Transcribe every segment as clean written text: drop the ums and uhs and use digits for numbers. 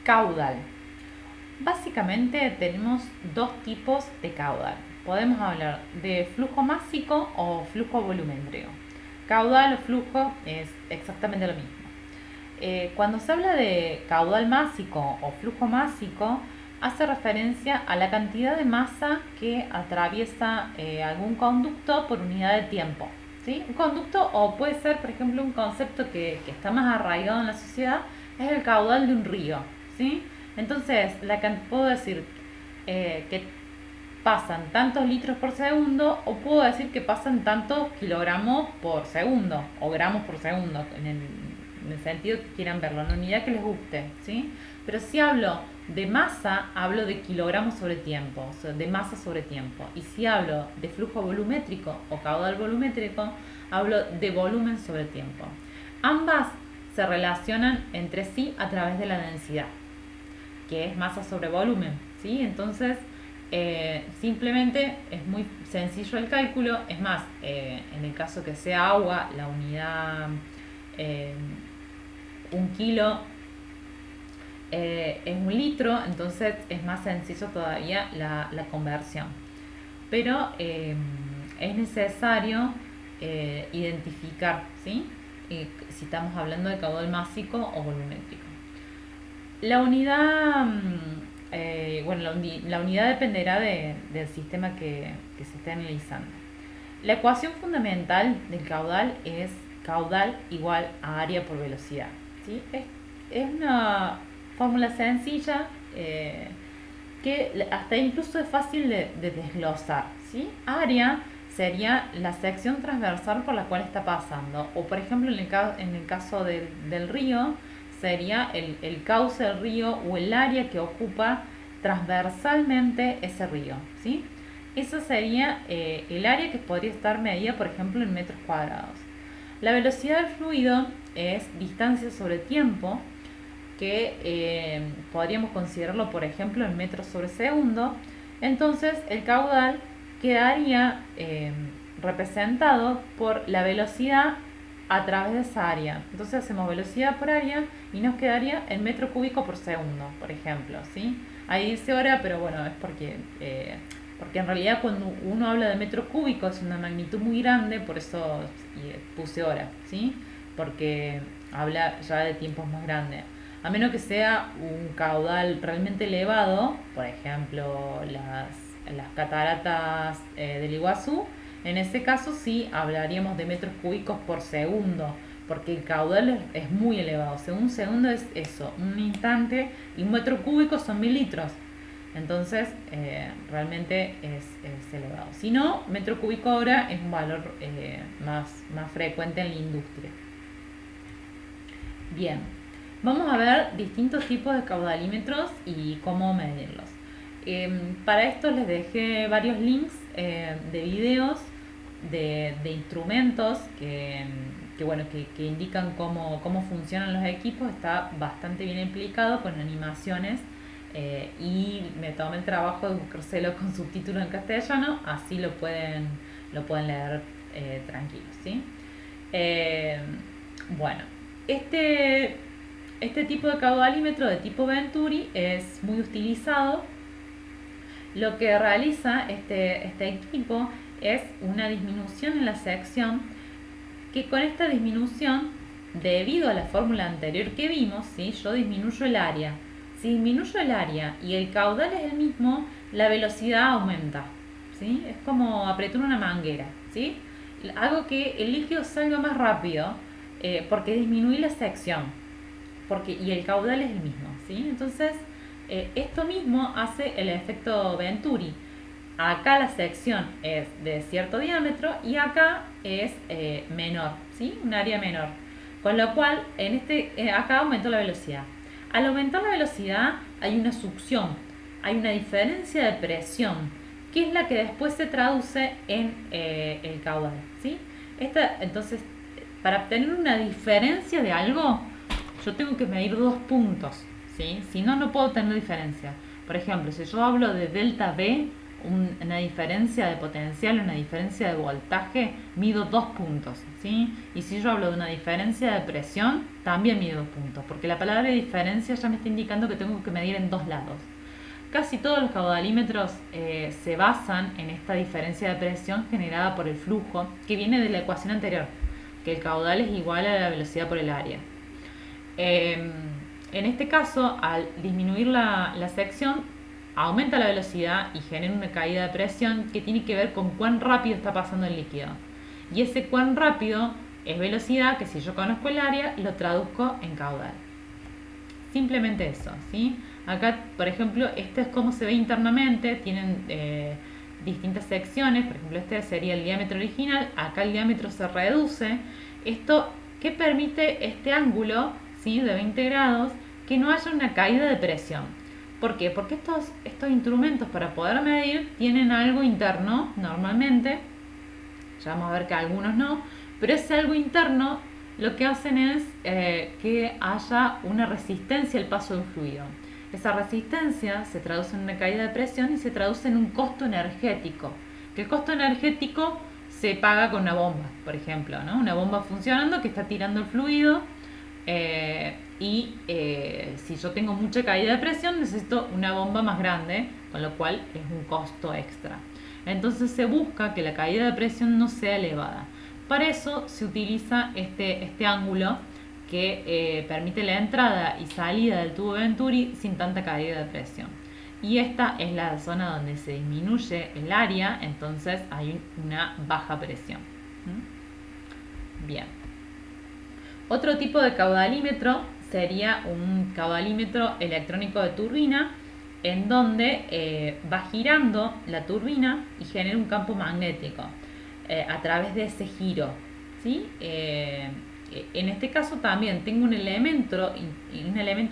Caudal. Básicamente tenemos dos tipos de caudal. Podemos hablar de flujo másico o flujo volumétrico. Caudal o flujo es exactamente lo mismo. Cuando se habla de caudal másico o flujo másico, hace referencia a la cantidad de masa que atraviesa algún conducto por unidad de tiempo. ¿Sí? Un conducto, o puede ser, por ejemplo, un concepto que está más arraigado en la sociedad, es el caudal de un río. ¿Sí? Entonces, puedo decir que pasan tantos litros por segundo, o puedo decir que pasan tantos kilogramos por segundo o gramos por segundo, en el sentido que quieran verlo, en la unidad que les guste, ¿sí? Pero si hablo de masa, hablo de kilogramos sobre tiempo, o sea, de masa sobre tiempo. Y si hablo de flujo volumétrico o caudal volumétrico, hablo de volumen sobre tiempo. Ambas se relacionan entre sí a través de la densidad, que es masa sobre volumen, ¿sí? Entonces, simplemente es muy sencillo el cálculo. Es más, en el caso que sea agua, la unidad, eh, un kilo es un litro, entonces es más sencillo todavía la conversión. Pero es necesario identificar, ¿sí? Si estamos hablando de caudal másico o volumétrico. La unidad, la unidad dependerá del sistema que se esté analizando. La ecuación fundamental del caudal es caudal igual a área por velocidad. ¿Sí? Es una fórmula sencilla que hasta incluso es fácil de desglosar. ¿Sí? Área sería la sección transversal por la cual está pasando. O por ejemplo en el caso del río, sería el cauce del río o el área que ocupa transversalmente ese río, ¿sí? Eso sería el área que podría estar medida, por ejemplo, en metros cuadrados. La velocidad del fluido es distancia sobre tiempo, que podríamos considerarlo, por ejemplo, en metros sobre segundo. Entonces, el caudal quedaría representado por la velocidad a través de esa área. Entonces hacemos velocidad por área y nos quedaría en metro cúbico por segundo, por ejemplo, ¿sí? Ahí dice hora, pero bueno, es porque en realidad cuando uno habla de metro cúbico es una magnitud muy grande, por eso puse hora, ¿sí? Porque habla ya de tiempos más grandes. A menos que sea un caudal realmente elevado, por ejemplo, las cataratas del Iguazú, en ese caso sí hablaríamos de metros cúbicos por segundo, porque el caudal es muy elevado. Un segundo es eso, un instante, y un metro cúbico son 1000 litros. Entonces, realmente es elevado. Si no, metro cúbico hora es un valor más frecuente en la industria. Bien, vamos a ver distintos tipos de caudalímetros y cómo medirlos. Para esto les dejé varios links de videos de instrumentos que indican cómo funcionan los equipos. Está bastante bien explicado con animaciones, y me tomé el trabajo de buscárselo con subtítulos en castellano, así lo pueden leer tranquilos, ¿sí? Eh, bueno, este tipo de caudalímetro de tipo Venturi es muy utilizado. Lo que realiza este equipo es una disminución en la sección, que con esta disminución, debido a la fórmula anterior que vimos, ¿sí? Yo disminuyo el área. Si disminuyo el área y el caudal es el mismo, la velocidad aumenta, ¿sí? Es como apretar una manguera, ¿sí? Hago que el líquido salga más rápido, porque disminuí la sección, y el caudal es el mismo, ¿sí? Entonces, esto mismo hace el efecto Venturi. Acá la sección es de cierto diámetro y acá es menor, ¿sí? Un área menor. Con lo cual, acá aumentó la velocidad. Al aumentar la velocidad hay una succión, hay una diferencia de presión, que es la que después se traduce en el caudal, ¿sí? Entonces, para obtener una diferencia de algo, yo tengo que medir dos puntos, ¿sí? Si no, no puedo tener diferencia. Por ejemplo, si yo hablo de delta V una diferencia de potencial, una diferencia de voltaje, mido 2 puntos, ¿sí? Y si yo hablo de una diferencia de presión, también mido 2 puntos, porque la palabra diferencia ya me está indicando que tengo que medir en dos lados. Casi todos los caudalímetros se basan en esta diferencia de presión generada por el flujo, que viene de la ecuación anterior, que el caudal es igual a la velocidad por el área. En este caso, al disminuir la sección, aumenta la velocidad y genera una caída de presión que tiene que ver con cuán rápido está pasando el líquido. Y ese cuán rápido es velocidad que, si yo conozco el área, lo traduzco en caudal. Simplemente eso, ¿sí? Acá, por ejemplo, esto es cómo se ve internamente. Tienen distintas secciones. Por ejemplo, este sería el diámetro original. Acá el diámetro se reduce. Esto, ¿qué permite este ángulo, ¿sí?, de 20 grados? Que no haya una caída de presión. ¿Por qué? Porque estos instrumentos, para poder medir, tienen algo interno normalmente. Ya vamos a ver que algunos no. Pero ese algo interno lo que hacen es que haya una resistencia al paso de un fluido. Esa resistencia se traduce en una caída de presión y se traduce en un costo energético. Que el costo energético se paga con una bomba, por ejemplo, ¿no? Una bomba funcionando que está tirando el fluido si yo tengo mucha caída de presión, necesito una bomba más grande, con lo cual es un costo extra. Entonces se busca que la caída de presión no sea elevada. Para eso se utiliza este ángulo que permite la entrada y salida del tubo Venturi sin tanta caída de presión. Y esta es la zona donde se disminuye el área, entonces hay una baja presión. Bien. Otro tipo de caudalímetro sería un caudalímetro electrónico de turbina, en donde va girando la turbina y genera un campo magnético a través de ese giro, ¿sí? En este caso también tengo un elemento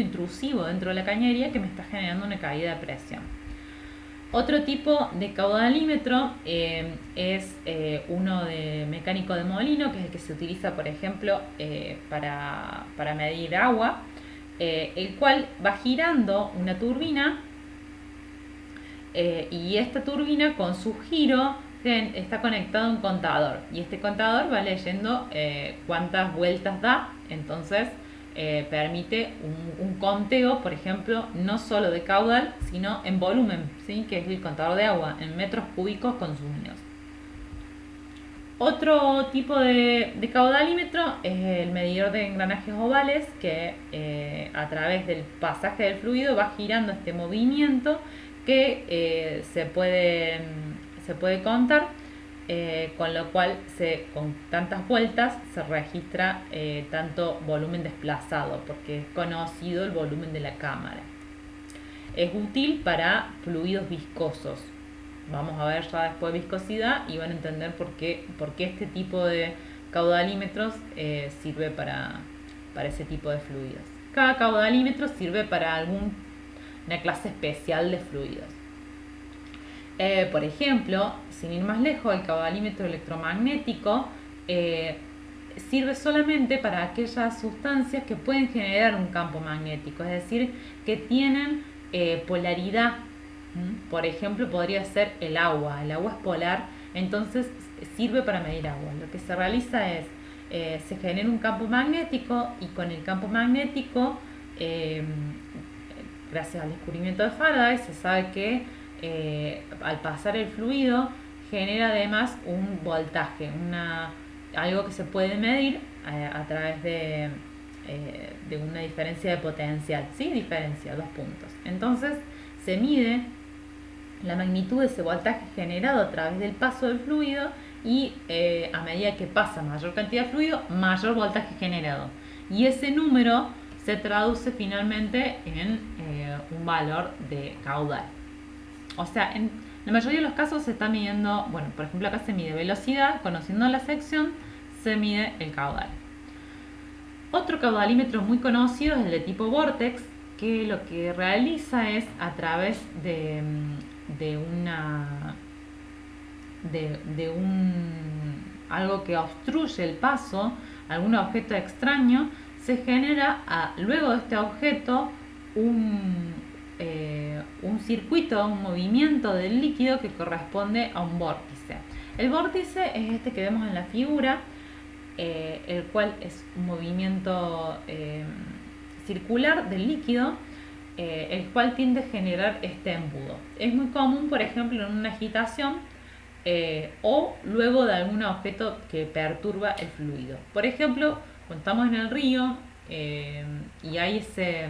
intrusivo dentro de la cañería que me está generando una caída de presión. Otro tipo de caudalímetro es uno de mecánico de molino, que es el que se utiliza, por ejemplo, para medir agua, el cual va girando una turbina y esta turbina, con su giro, está conectado a un contador, y este contador va leyendo cuántas vueltas da. Entonces permite un conteo, por ejemplo, no solo de caudal, sino en volumen, ¿sí?, que es el contador de agua, en metros cúbicos consumidos. Otro tipo de caudalímetro es el medidor de engranajes ovales, que a través del pasaje del fluido va girando este movimiento que se puede contar, con lo cual con tantas vueltas se registra tanto volumen desplazado, porque es conocido el volumen de la cámara. Es útil para fluidos viscosos. Vamos a ver ya después viscosidad y van a entender por qué este tipo de caudalímetros sirve para ese tipo de fluidos. Cada caudalímetro sirve para una clase especial de fluidos. Por ejemplo, sin ir más lejos, el caudalímetro electromagnético sirve solamente para aquellas sustancias que pueden generar un campo magnético, es decir, que tienen polaridad. Por ejemplo, podría ser el agua. El agua es polar, entonces sirve para medir agua. Lo que se realiza es, se genera un campo magnético, y con el campo magnético, gracias al descubrimiento de Faraday, se sabe que al pasar el fluido genera además un voltaje, algo que se puede medir a través de una diferencia de potencial, ¿sí? Diferencia, 2 puntos. Entonces se mide la magnitud de ese voltaje generado a través del paso del fluido, y a medida que pasa mayor cantidad de fluido, mayor voltaje generado, y ese número se traduce finalmente en un valor de caudal. O sea, en la mayoría de los casos se está midiendo, bueno, por ejemplo acá se mide velocidad, conociendo la sección se mide el caudal. Otro caudalímetro muy conocido es el de tipo Vortex, que lo que realiza es, a través de algo que obstruye el paso, algún objeto extraño, se genera luego de este objeto un circuito, un movimiento del líquido que corresponde a un vórtice. El vórtice es este que vemos en la figura, el cual es un movimiento circular del líquido, el cual tiende a generar este embudo. Es muy común, por ejemplo, en una agitación o luego de algún objeto que perturba el fluido. Por ejemplo, cuando estamos en el río y hay ese,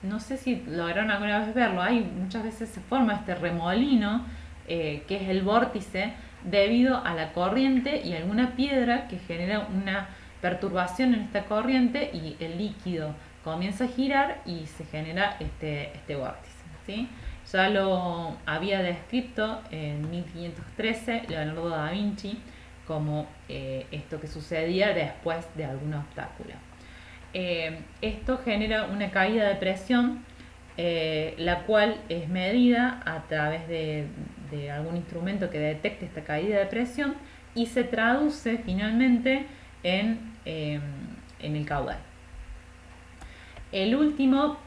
no sé si lograron alguna vez verlo, hay muchas veces se forma este remolino que es el vórtice debido a la corriente y alguna piedra que genera una perturbación en esta corriente y el líquido comienza a girar y se genera este vórtice, ¿sí? Ya lo había descrito en 1513 Leonardo da Vinci como esto que sucedía después de algún obstáculo. Esto genera una caída de presión, la cual es medida a través de algún instrumento que detecte esta caída de presión y se traduce finalmente en el caudal. El último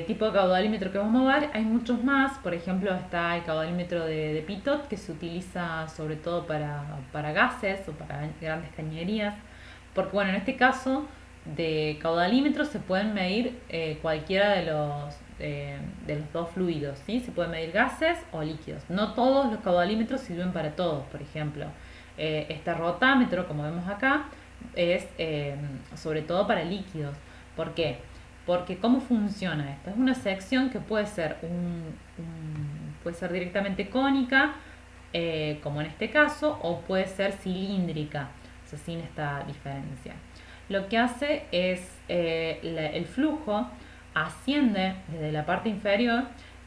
tipo de caudalímetro que vamos a ver, hay muchos más. Por ejemplo, está el caudalímetro de Pitot, que se utiliza sobre todo para gases o para grandes cañerías, porque bueno, en este caso de caudalímetro se pueden medir cualquiera de los dos fluidos, ¿sí? Se pueden medir gases o líquidos. No todos los caudalímetros sirven para todos. Por ejemplo, este rotámetro, como vemos acá, es sobre todo para líquidos. ¿Por qué? Porque ¿cómo funciona esto? Es una sección que puede ser puede ser directamente cónica, como en este caso, o puede ser cilíndrica, o sea, sin esta diferencia. Lo que hace es el flujo asciende desde la parte inferior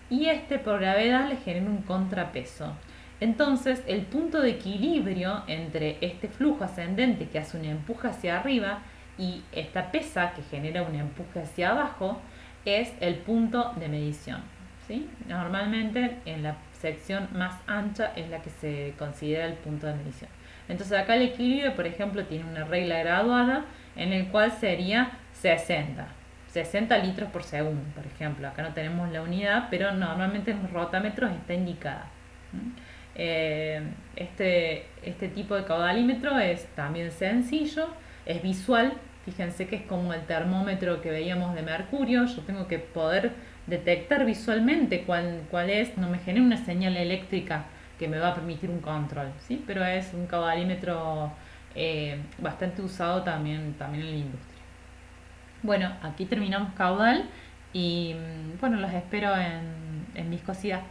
y por gravedad le genera un contrapeso. Entonces, el punto de equilibrio entre este flujo ascendente que hace un empuje hacia arriba y esta pesa que genera un empuje hacia abajo es el punto de medición, ¿sí? Normalmente en la sección más ancha es la que se considera el punto de medición. Entonces acá el equilibrio, por ejemplo, tiene una regla graduada en el cual sería 60 litros por segundo, por ejemplo. Acá no tenemos la unidad, pero normalmente en los rotámetros está indicada. Este tipo de caudalímetro es también sencillo, es visual. Fíjense que es como el termómetro que veíamos de mercurio. Yo tengo que poder detectar visualmente cuál es, no me genera una señal eléctrica que me va a permitir un control, ¿sí? Pero es un caudalímetro bastante usado también en la industria. Bueno, aquí terminamos caudal y bueno, los espero en viscosidad.